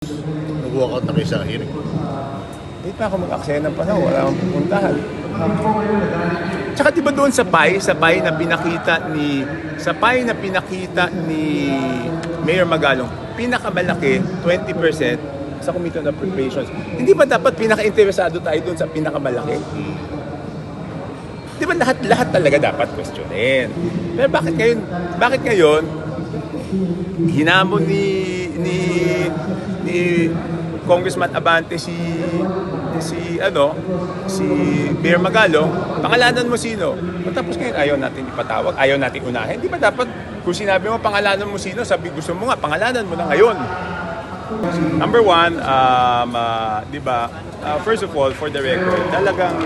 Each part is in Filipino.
Nag-walkout na kayo sa hearing. Hindi pa ako mag-aksaya ng panahon, wala akong pupuntahan. Tsaka diba doon sa pie na pinakita ni Mayor Magalong, pinakamalaki, 20% sa Committee on Appropriations. Hindi ba dapat pinaka-interesado tayo doon sa pinakamalaki? Di ba lahat talaga dapat questionin? Pero bakit ngayon, hinamon ni Congressman Abante si Mayor Magalong, pangalanan mo sino? Tapos ngayon ayaw natin ipatawag, ayaw natin unahin. Di ba dapat kung sinabi mo pangalanan mo sino, sabi gusto mo nga pangalanan mo na ngayon. Number one, di ba, first of all, for the record, talagang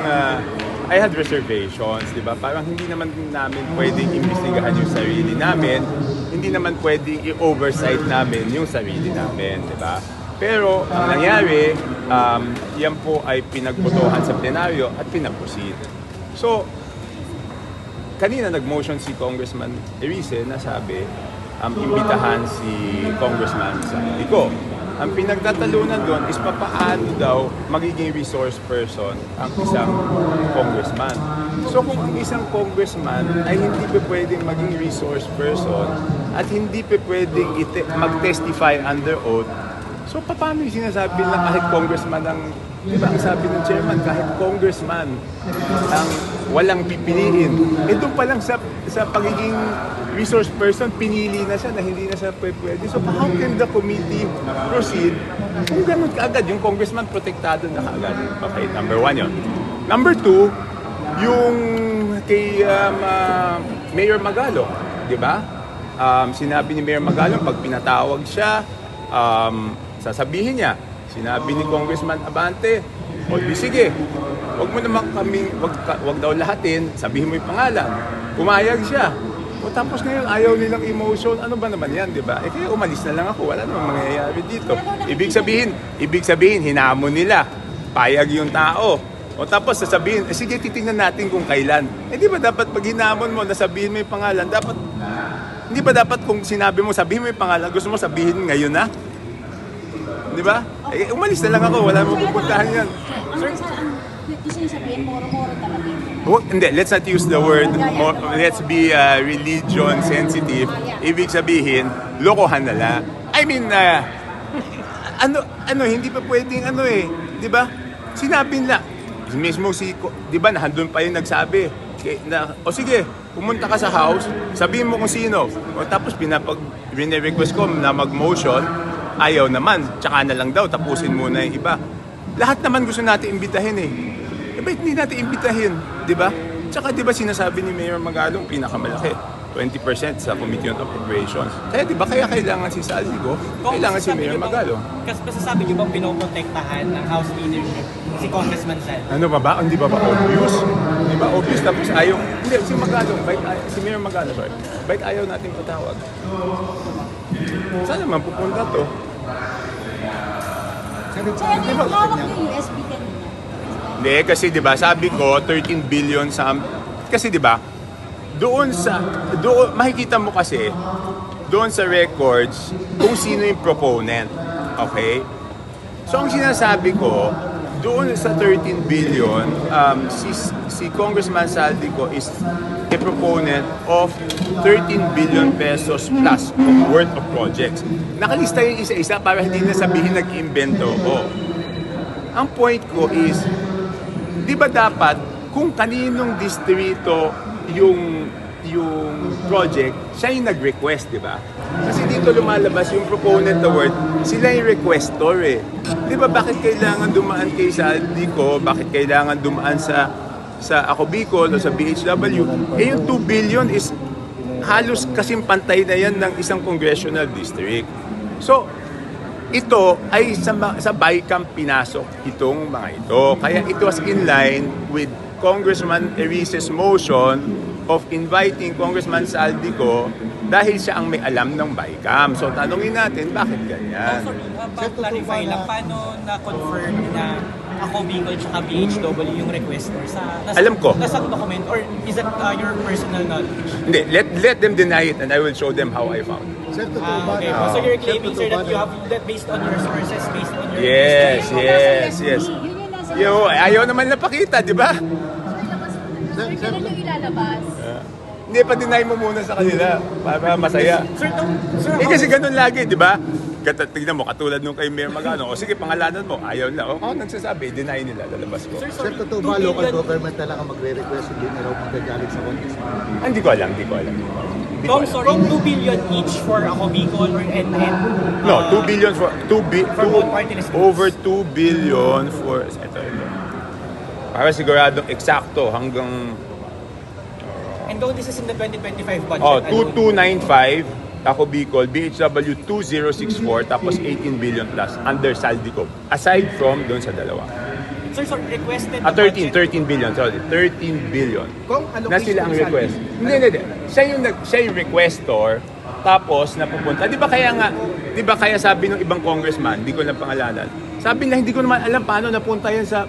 I had reservations, di ba? Parang hindi naman namin pwedeng imbestigahan yung sarili namin, hindi naman pwedeng i-oversight namin yung sarili namin, di ba? Pero ang nangyari, yan po ay pinagbotohan sa plenaryo at pinag-proceed. So, kanina nag-motion si Congressman Erice na sabi, imbitahan si Congressman Saldico. Ang pinagtatalunan doon is papaano daw magiging resource person ang isang congressman. So kung ang isang congressman ay hindi pa pwedeng maging resource person at hindi pa pwedeng mag-testify under oath, so paano yung sinasabi na kahit congressman ang, di ba ang sabi ng chairman, kahit congressman ang walang pipiliin. Doon pa lang sa pagiging resource person, pinili na siya na hindi na siya pwede. So how can the committee proceed kung ganun kaagad? Yung congressman protektado na kaagad. Okay, number one yun. Number two, yung kay Mayor Magalong, di ba? Sinabi ni Mayor Magalong, pag pinatawag siya, sasabihin niya, sinabi ni Congressman Abante, o di sige, wag mo naman kami, wag daw lahatin, sabihin mo yung pangalan. Pumayag siya. O tapos ngayon, ayaw nilang emotion, ano ba naman yan, di ba? Kaya umalis na lang ako, wala namang mangyayari dito. Ibig sabihin, hinamon nila, payag yung tao. O tapos sasabihin, sige, titingnan natin kung kailan. Di ba dapat pag hinamon mo, nasabihin mo yung pangalan, dapat, hindi ba dapat kung sinabi mo, sabihin mo yung pangalan, gusto mo sabihin ngayon na? Di ba? Umalis na lang ako, wala namang pupuntahan yan. Sir, gusto niyo sabihin, moro-moro talaga yun. Hindi, let's not use the word, let's be religion sensitive. Ibig sabihin, lokohan na lang. I mean, hindi pa pwedeng di ba? Sinabi nila, mismo di ba, nahandun pa yung nagsabi, o sige, pumunta ka sa house, sabihin mo kung sino. O tapos request ko na mag-motion, ayaw naman, tsaka na lang daw, tapusin muna yung iba. Lahat naman gusto natin imbitahin ba't hindi natin imbitahin, di ba? Tsaka di ba sinasabi ni Mayor Magalong pinakamalaki, 20% sa Committee on Appropriations. Kaya di ba kailangan si Saldico, kailangan si Mayor Magalong. Kasi sabi niyo bang pinoprotektahan ng House leadership si Congressman Saldico? Ano ba? Hindi ba obvious? Di ba obvious? Tapos ayaw, hindi, si Magalong, si Mayor Magalong, ba't ayaw natin patawag? Saan naman pupunta to? Sir, ano yung hawak ng USB kanina? Hindi, kasi 'di ba, sabi ko 13 billion kasi 'di ba? Doon makikita mo kasi doon sa records kung sino yung proponent. Okay? So ang sinasabi ko, doon sa 13 billion, si Congressman Saldico is a proponent of 13 billion pesos plus worth of projects. Nakalista yung isa-isa para hindi na sabihin nag-invento ko. Ang point ko is, di ba dapat kung kaninong distrito yung project, siya yung nag-request, di ba? Kasi dito lumalabas yung proponent the word, sila yung requestor Di ba bakit kailangan dumaan kay Saldico, bakit kailangan dumaan sa Ako Bicol o sa BHW? Yung 2 billion is halos kasing pantay na yan ng isang congressional district. So, ito ay sa BICAM pinasok itong mga ito. Kaya it was in line with Congressman Erice's motion of inviting Congressman Saldico dahil siya ang may alam ng BICAM. So tanungin natin, bakit ganyan? Pa-clarify lang, paano na-confirm na ako, Bicol, tsaka BHW yung requester Alam ko. Nasa document, or is that your personal knowledge? Hindi, let them deny it and I will show them how I found it. Sir, totoo ba? Okay. So you're claiming, sir, that you have that based on your sources, based on your Yes, investigation? yes. Yun yung nasa Ayaw naman napakita, di ba? Sir, kailan yung ilalabas? Hindi, pa-deny mo muna sa kanila para masaya. Sir, sir, Kasi ganun lagi, di ba? Tignan mo, katulad nung kay Mayor Magano, o sige, pangalanan mo, ayaw na. O ako nagsasabi, deny nila, lalabas ko. Sir, Sir, sorry, totoo 2 ba local billion. government talaga magre-request hindi na raw magagalit sa congressman? Hindi ko alam. Kung sorry, 2 billion each for ako, Bicol, or and No, 2 billion for For both party lists. over 2 billion for ito. Para siguradong eksakto hanggang And though this is in the 2025 budget, 2295 ako Bicol, BHW 2064 tapos 18 billion plus under Saldico. Aside from doon sa dalawa. Sir, requested 13 billion, sorry. 13 billion. Kung Na sila ang request. Hindi. Siya yung requestor, tapos napupunta. Di ba kaya sabi ng ibang congressman, di ko lang pangalanan, sabi na hindi ko naman alam paano napunta yan sa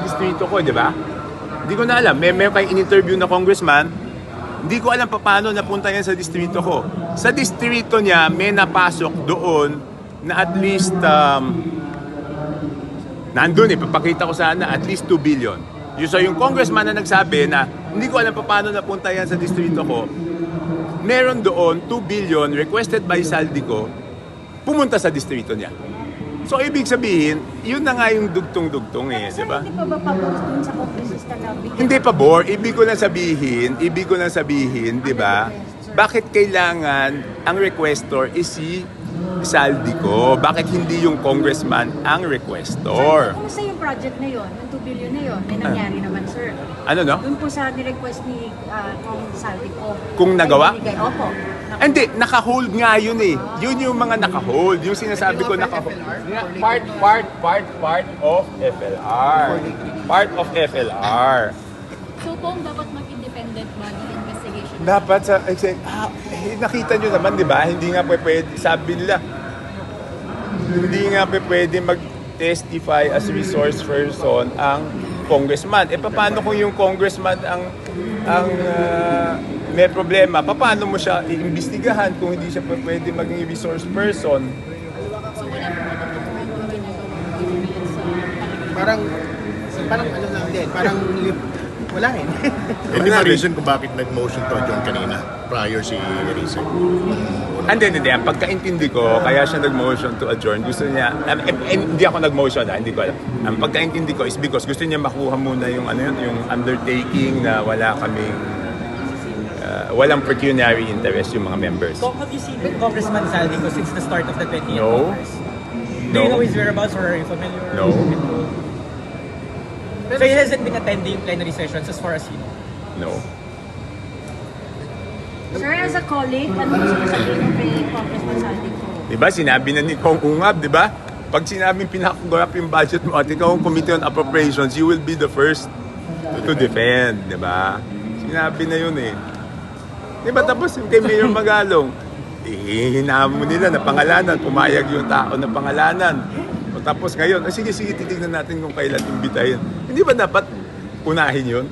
distrito ko, di ba? Hindi ko na alam. May kayo in-interview na congressman, hindi ko alam paano napunta yan sa distrito ko. Sa distrito niya, may napasok doon na at least nandun papakita ko sana at least 2 billion. Yung congressman na nagsabi na hindi ko alam paano napunta yan sa distrito ko, meron doon 2 billion requested by Saldico pumunta sa distrito niya. So ibig sabihin, yun na nga yung dugtong-dugtong Sir, di ba? hindi pa ba pabor dun sa kongresista na bigyan? Hindi pabor, ibig ko lang sabihin, di ba? Bakit kailangan ang requestor is si Saldico? Bakit hindi yung congressman ang requestor? Sir, kumusta yung project na yon? Yung 2 billion na yon? May nangyari naman, sir. Ano no? Doon po sa ni-request ni Kong Saldico. Kung nagawa? Ay, binigay. Opo. Hindi, naka-hold nga yun eh. Yun yung mga naka-hold. Yung sinasabi ko naka-hold. Part of FLR. Part of FLR. So, Kong, dapat mag-independent body investigation. Dapat nakita nyo naman, di ba? Hindi nga pwede, sabi nila, hindi nga pwede mag-testify as resource person ang congressman. Paano kung yung congressman ang may problema? Paano mo siya iimbestigahan kung hindi siya pwede maging resource person? So, wala po matututuhan kung ginagawa sa Parang ano lang din, wala rin. Hindi ba reason kung bakit nag-motion to adjourn kanina prior si Risa? Hindi. Ang pagkaintindi ko, kaya siya nag-motion to adjourn. Gusto niya, hindi ako nag-motion, hindi ko alam. Ang pagkaintindi ko is because gusto niya makuha muna yung yung undertaking na wala kaming walang pecuniary interest yung mga members. Have you seen Congressman Saldico since the start of the 20th No. Congress? Do you know his whereabouts, or are you familiar? No. So he hasn't been attending plenary sessions as far as you know? No. Sir, as a colleague, ano gusto mo sabihin mo kay Congressman Saldico? Diba, sinabi na ni Kong Ungab, diba? Pag sinabing pinakagorap yung budget mo at ikaw ang Committee on Appropriations, you will be the first to defend, diba? Sinabi na yun eh. Diba, tapos yung kay Mayor Magalong, hinaham mo nila na pangalanan, pumayag yung tao na pangalanan. O tapos ngayon, sige, titignan natin kung kailan imbitahin. Hindi ba dapat unahin yun?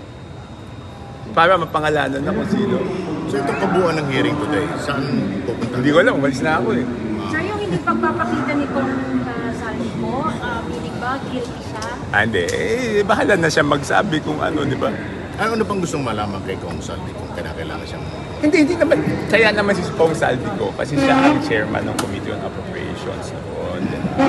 Para mapangalanan na kung sino. So itong kabuuan ng hearing today, saan pupunta? Hindi ko alam, umalis na ako eh. Sir, yung hindi pagpapakita ni Kong Saldico, meaning ba, guilty siya? Hindi, bahala na siya magsabi kung ano, di ba? Ano pang gustong malaman kay Kong Saldi kung kailangan siyang... Hindi naman. Kaya naman si Kong Saldico kasi siya ang chairman ng Committee on Appropriations noon. Diba?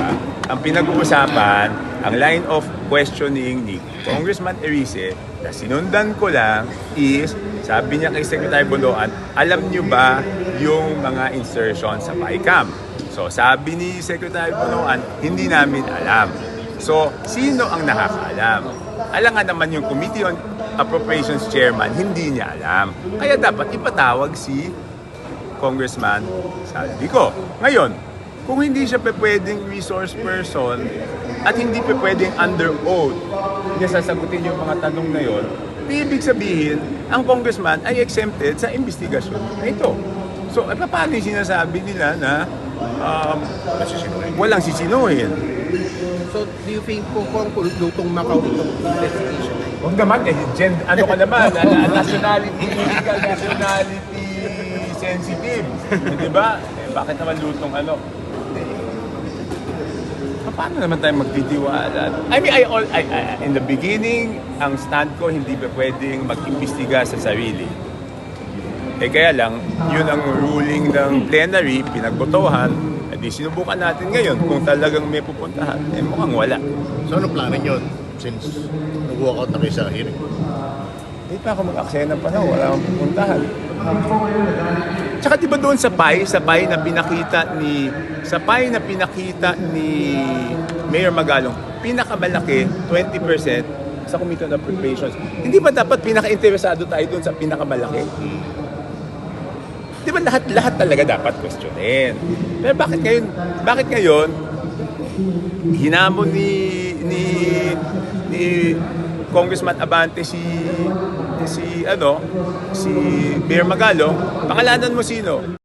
Ang pinag-uusapan, ang line of questioning ni Congressman Erice na sinundan ko lang is, sabi niya kay Secretary Boloan, alam niyo ba yung mga insertion sa PICAM? So sabi ni Secretary Boloan, hindi namin alam. So, sino ang nakakaalam? Alam nga naman yung Committee on Appropriations Chairman, hindi niya alam. Kaya dapat ipatawag si Congressman Saldico. Ngayon, kung hindi siya pwedeng resource person at hindi pwedeng under oath niya sasagutin yung mga tanong na yon, Di ibig sabihin, ang congressman ay exempted sa investigasyon na ito. So, paano yung sinasabi nila na walang sisinuhin? So, do you think po kung lutong Macau itong investigation na ito? Huwag naman, ano ka naman, nationality, legal nationality sensitive. Di ba? Bakit naman lutong ano? Paano naman tayo magtitiwala? I mean, in the beginning, ang stand ko, hindi ba pwedeng mag-imbestiga sa sarili. Kaya lang, yun ang ruling ng plenary, pinagbotohan, di sinubukan natin ngayon kung talagang may pupuntahan. Mukhang wala. So ano plano nyo since nag-walkout na kayo sa hearing? Hindi pa ako mag-aksaya ng panahon, wala akong pupuntahan. Tsaka diba doon sa pie na pinakita ni Mayor Magalong, pinakamalaki, 20% sa Committee on Appropriations. Hindi ba dapat pinaka-interesado tayo doon sa pinakamalaki? Di ba lahat talaga dapat questionin? Pero bakit ngayon hinamon ni Congressman Abante si Mayor Magalong, pangalanan mo sino?